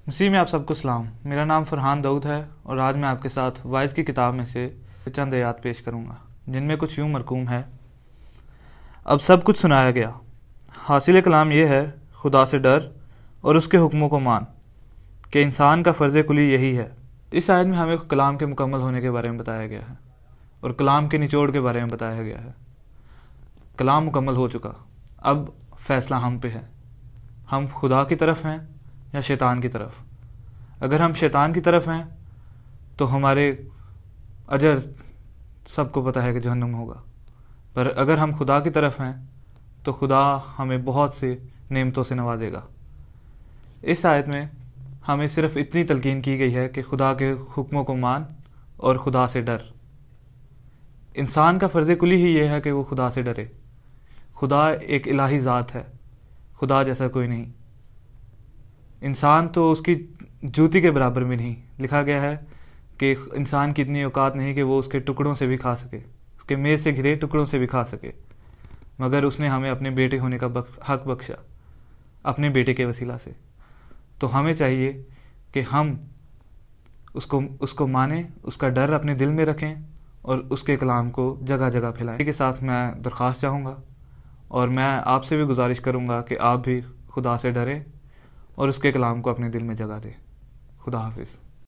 مسیح میں آپ سب کو سلام۔ میرا نام فرحان داؤد ہے اور آج میں آپ کے ساتھ وائز کی کتاب میں سے چند آیات پیش کروں گا، جن میں کچھ یوں مرقوم ہے: اب سب کچھ سنایا گیا، حاصل کلام یہ ہے خدا سے ڈر اور اس کے حکموں کو مان، کہ انسان کا فرض کلی یہی ہے۔ اس آیت میں ہمیں کلام کے مکمل ہونے کے بارے میں بتایا گیا ہے اور کلام کے نچوڑ کے بارے میں بتایا گیا ہے۔ کلام مکمل ہو چکا، اب فیصلہ ہم پہ ہے، ہم خدا کی طرف ہیں یا شیطان کی طرف۔ اگر ہم شیطان کی طرف ہیں تو ہمارے اجر سب کو پتہ ہے کہ جہنم ہوگا، پر اگر ہم خدا کی طرف ہیں تو خدا ہمیں بہت سی نعمتوں سے نوازے گا۔ اس آیت میں ہمیں صرف اتنی تلقین کی گئی ہے کہ خدا کے حکموں کو مان اور خدا سے ڈر۔ انسان کا فرض کلی ہی یہ ہے کہ وہ خدا سے ڈرے۔ خدا ایک الہی ذات ہے، خدا جیسا کوئی نہیں۔ انسان تو اس کی جوتی کے برابر بھی نہیں۔ لکھا گیا ہے کہ انسان کی اتنی اوقات نہیں کہ وہ اس کے ٹکڑوں سے بھی کھا سکے، اس کے میز سے گھرے ٹکڑوں سے بھی کھا سکے، مگر اس نے ہمیں اپنے بیٹے ہونے کا حق بخشا اپنے بیٹے کے وسیلہ سے۔ تو ہمیں چاہیے کہ ہم اس کو مانیں، اس کا ڈر اپنے دل میں رکھیں اور اس کے کلام کو جگہ جگہ پھیلائیں۔ اس کے ساتھ میں درخواست چاہوں گا اور میں آپ سے بھی گزارش کروں گا کہ آپ بھی خدا سے ڈریں اور اس کے کلام کو اپنے دل میں جگہ دیں۔ خدا حافظ۔